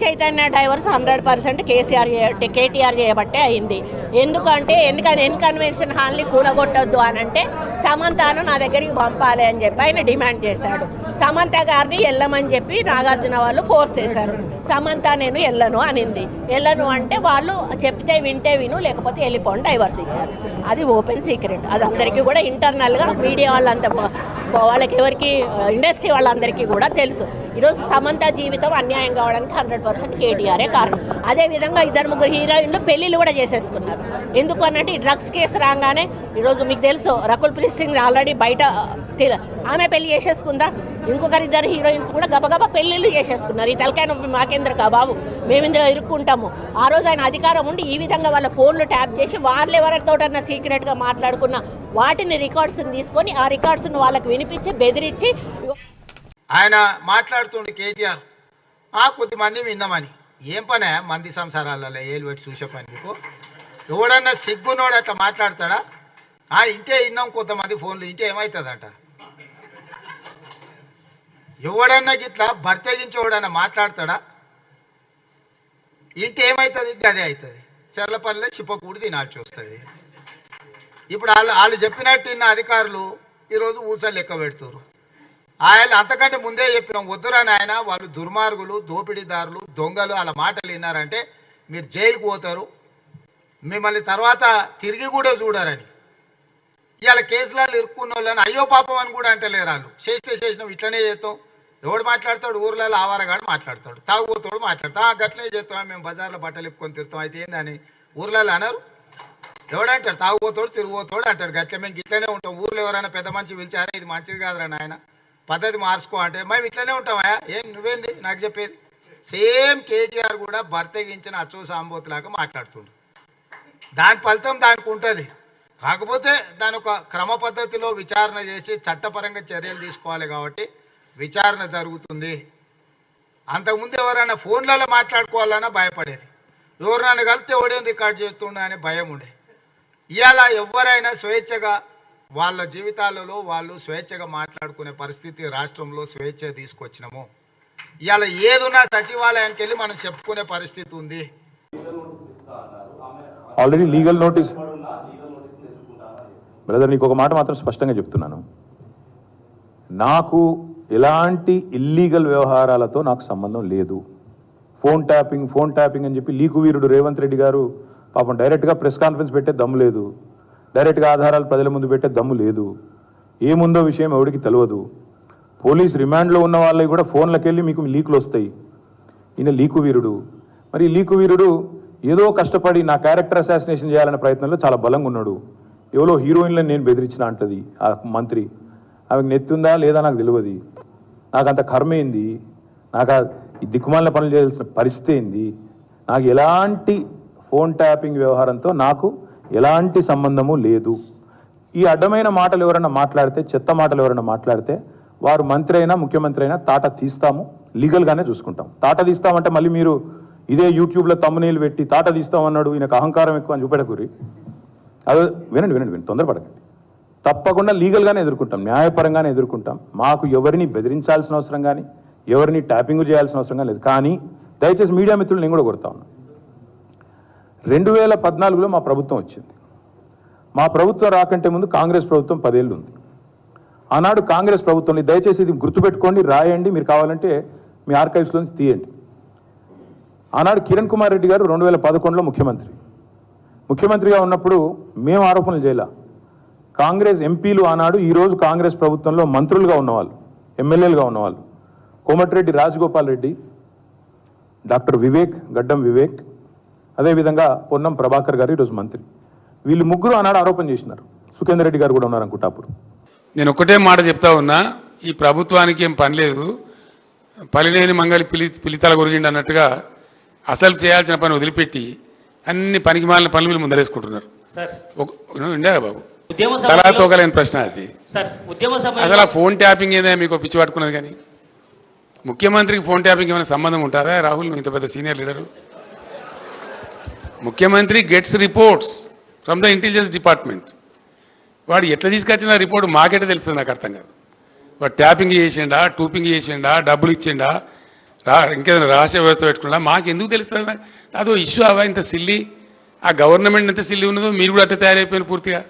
Chaitanya divorce 100% KTR చేయబట్టే అయింది. ఎందుకంటే ఎన్కన్వెన్షన్ హాల్ని కూలగొట్టొద్దు అని అంటే సమంతను నా దగ్గరికి పంపాలి అని చెప్పి ఆయన డిమాండ్ చేశాడు. సమంత గారిని వెళ్ళమని చెప్పి నాగార్జున వాళ్ళు ఫోర్స్ చేశారు. సమంత నేను వెళ్ళను అనింది. వెళ్ళను అంటే వాళ్ళు చెప్తే వింటే విను, లేకపోతే వెళ్ళిపోండి డైవర్స్ ఇచ్చారు. అది ఓపెన్ సీక్రెట్. అది అందరికీ కూడా ఇంటర్నల్గా మీడియా వాళ్ళంతా వాళ్ళకి ఎవరికి ఇండస్ట్రీ వాళ్ళందరికీ కూడా తెలుసు. ఈరోజు సమంత జీవితం అన్యాయం కావడానికి 100% కేటీఆరే కారణం. అదేవిధంగా 2-3 హీరోయిన్లు పెళ్లిళ్ళు కూడా చేసేసుకున్నారు. ఎందుకు అన్నట్టు ఈ డ్రగ్స్ కేసు రాగానే ఈరోజు మీకు తెలుసు రకుల్ ప్రీత్ సింగ్ ఆల్రెడీ బయట ఆమె పెళ్లి చేసేసుకుందా. ఇంకొకరిద్దరు హీరోయిన్స్ కూడా గబగబా పెళ్లిళ్ళు చేసేసుకున్నారు. ఈ తలకాయ నొప్పి మాకేంద్ర బాబు, మేమిందులో ఇరుక్కుంటాము. ఆ రోజు ఆయన అధికారం ఉండి ఈ విధంగా వాళ్ళ ఫోన్లు ట్యాప్ చేసి వాళ్ళు ఎవరితోటన్నా సీక్రెట్గా మాట్లాడుకున్న వాటిని రికార్డ్స్ని తీసుకొని ఆ రికార్డ్స్ను వాళ్ళకి వినిపించి బెదిరించి ఆయన మాట్లాడుతుండే కేటీఆర్ కొద్దిమంది విన్నామని. ఏం పనే మంది సంసారాలలో ఏలు పెట్టి చూసే పని మీకు? ఎవడన్నా సిగ్గునోడు అట్లా మాట్లాడతాడా? ఇంటే విన్నాం కొంతమంది ఫోన్లు, ఇంటే ఏమవుతుందట? ఎవడన్నా గిట్లా బర్తగించోడన్నా మాట్లాడతాడా? ఇంటే ఏమవుతుంది? గదే అవుతుంది. చెర్లపల్లిలో చిప్పకూడి తినాల్సి వస్తుంది. ఇప్పుడు వాళ్ళు చెప్పినట్టు ఇన్న అధికారులు ఈరోజు ఊసలు లెక్క పెడుతున్నారు. ఆయన అంతకంటే ముందే చెప్పినాం, వద్దురా నాయన, వాళ్ళు దుర్మార్గులు, దోపిడీదారులు, దొంగలు, వాళ్ళ మాటలు విన్నారంటే మీరు జైలుకు పోతారు, మిమ్మల్ని తర్వాత తిరిగి కూడా చూడరని. ఇవాళ కేసులలో ఇరుక్కున్న వాళ్ళని అయ్యో పాపం అని కూడా అంటలేరు. వాళ్ళు చేసినాం ఇట్లనే చేస్తాం. ఎవడు మాట్లాడతాడు? ఊర్లలో ఆవారగాడు మాట్లాడతాడు, తాగుబోతాడు మాట్లాడతాడు. గట్లనే చేస్తాం, మేము బజార్లో బట్టలు ఇప్పుకొని తిరుగుతాం. అయితే ఏందని ఊర్లలో అనరు? ఎవడంటాడు? తాగుబోతాడు తిరిగిపోతాడు అంటాడు. గట్ల మేము ఇట్లనే ఉంటాం. ఊర్లో ఎవరైనా పెద్ద మనిషి పిలిచారా, ఇది మంచిది కాదురా నాయన, పద్ధతి మార్చుకో అంటే మేము ఇట్లనే ఉంటామా? ఏం నువ్వేంది నాకు చెప్పేది? సేమ్ కేటీఆర్ కూడా బర్తగించిన అచ్చో సాంబోతులాగా మాట్లాడుతుండు. దాని ఫలితం దానికి ఉంటుంది. కాకపోతే దాని ఒక క్రమ పద్ధతిలో విచారణ చేసి చట్టపరంగా చర్యలు తీసుకోవాలి. కాబట్టి విచారణ జరుగుతుంది. అంతకుముందు ఎవరైనా ఫోన్లలో మాట్లాడుకోవాలన్నా భయపడేది. ఎవరైనా కలిపితే ఎవడేం రికార్డ్ చేస్తుండే అనే భయం ఉండే. ఇవాళ ఎవరైనా స్వేచ్ఛగా వాళ్ళ జీవితాలలో వాళ్ళు స్వేచ్ఛగా మాట్లాడుకునే పరిస్థితి రాష్ట్రంలో స్వేచ్ఛ తీసుకొచ్చినాము. ఇవాళ ఏదున్నా సచివాలయానికి వెళ్ళి మనం చెప్పుకునే పరిస్థితి ఉంది. Already legal notice. బ్రదర్, నీకు ఒక మాట మాత్రం స్పష్టంగా చెప్తున్నాను. నాకు ఎలాంటి ఇల్లీగల్ వ్యవహారాలతో నాకు సంబంధం లేదు. ఫోన్ ట్యాపింగ్ అని చెప్పి లీకు వీరుడు రేవంత్ రెడ్డి గారు పాపం డైరెక్ట్గా ప్రెస్ కాన్ఫరెన్స్ పెట్టే దమ్ము లేదు, డైరెక్ట్గా ఆధారాలు ప్రజల ముందు పెట్టే దమ్ము లేదు. ఏముందో విషయం ఎవరికి తెలియదు. పోలీస్ రిమాండ్లో ఉన్న వాళ్ళకి కూడా ఫోన్లకు వెళ్ళి మీకు లీకులు వస్తాయి. ఈయన లీకు వీరుడు. మరి లీకు వీరుడు ఏదో కష్టపడి నా క్యారెక్టర్ అసాసినేషన్ చేయాలనే ప్రయత్నంలో చాలా బలంగా ఉన్నాడు. ఎవరో హీరోయిన్లను నేను బెదిరించిన అంటది ఆ మంత్రి. ఆమెకు నెత్తుందా లేదా నాకు తెలియదు. నాకు అంత కర్మ ఏంది? నాకు ఈ దిక్కుమాలిన పనులు చేయాల్సిన పరిస్థితి ఏంది? నాకు ఎలాంటి ఫోన్ ట్యాపింగ్ వ్యవహారంతో నాకు ఎలాంటి సంబంధము లేదు. ఈ అడ్డమైన మాటలు ఎవరైనా మాట్లాడితే, చెత్త మాటలు ఎవరైనా మాట్లాడితే వారు మంత్రి అయినా ముఖ్యమంత్రి అయినా తాట తీస్తాము, లీగల్గానే చూసుకుంటాం. తాట తీస్తామంటే మళ్ళీ మీరు ఇదే యూట్యూబ్లో తమ్మునీళ్ళు పెట్టి తాట తీస్తామన్నాడు ఈయనకు అహంకారం ఎక్కువ అని చూపెడకూరి. అదే వినండి, తొందరపడకండి. తప్పకుండా లీగల్గానే ఎదుర్కొంటాం, న్యాయపరంగానే ఎదుర్కొంటాం. మాకు ఎవరిని బెదిరించాల్సిన అవసరం కానీ ఎవరిని ట్యాపింగ్ చేయాల్సిన అవసరం కానీ లేదు. కానీ దయచేసి మీడియా మిత్రులు నేను కూడా కొడతా ఉన్నా. 2014లో మా ప్రభుత్వం వచ్చింది. మా ప్రభుత్వం రాకంటే ముందు కాంగ్రెస్ ప్రభుత్వం 10 ఏళ్ళు ఉంది. ఆనాడు కాంగ్రెస్ ప్రభుత్వంలో, దయచేసి ఇది గుర్తుపెట్టుకోండి, రాయండి, మీరు కావాలంటే మీ ఆర్కైవ్స్లోంచి తీయండి. ఆనాడు కిరణ్ కుమార్ రెడ్డి గారు 2011లో ముఖ్యమంత్రిగా ఉన్నప్పుడు మేము ఆరోపణలు చేయాల. కాంగ్రెస్ ఎంపీలు ఆనాడు ఈరోజు కాంగ్రెస్ ప్రభుత్వంలో మంత్రులుగా ఉన్నవాళ్ళు, ఎమ్మెల్యేలుగా ఉన్నవాళ్ళు, కోమటిరెడ్డి రాజగోపాల్ రెడ్డి, డాక్టర్ వివేక్, గడ్డం వివేక్, అదేవిధంగా పొన్నం ప్రభాకర్ గారు ఈరోజు మంత్రి. వీళ్ళు ముగ్గురు ఆనాడు ఆరోపణ చేసినారు. సుఖేందర్ రెడ్డి గారు కూడా ఉన్నారు అనుకుంటా. అప్పుడు నేను ఒకటే మాట చెప్తా ఉన్నా, ఈ ప్రభుత్వానికి ఏం పని లేదు, పలినేని మంగళి పిలితల గురిగిండి అన్నట్టుగా అసలు చేయాల్సిన పని వదిలిపెట్టి అన్ని పనికి మాలిన పనులు వీళ్ళు ముందరేసుకుంటున్నారు. ఇండియా బాబు, తలా తోకలేని ప్రశ్న అది. అసలు ఆ ఫోన్ ట్యాపింగ్ ఏదైనా మీకు పిచ్చి పట్టుకున్నది. కానీ ముఖ్యమంత్రికి ఫోన్ ట్యాపింగ్ ఏమైనా సంబంధం ఉంటారా? రాహుల్, ఇంత పెద్ద సీనియర్ లీడరు. ముఖ్యమంత్రి gets reports from the intelligence department. వాడు ఎట్లా తీసుకొచ్చిన రిపోర్ట్ మాకెట్లా తెలుస్తుంది? నాకు అర్థం కాదు. వాడు ట్యాపింగ్ చేసిండా, టూపింగ్ చేసిండా, డబ్బులు ఇచ్చిండా, ఇంకేదైనా రహస్య వ్యవస్థ పెట్టుకున్నా మాకు ఎందుకు తెలుస్తుంది? అదో ఇష్యూ అవా ఇంత సిల్లి, ఆ గవర్నమెంట్ ఎంత సిల్లి ఉన్నదో మీరు కూడా అట్లా తయారైపోయిన పూర్తిగా.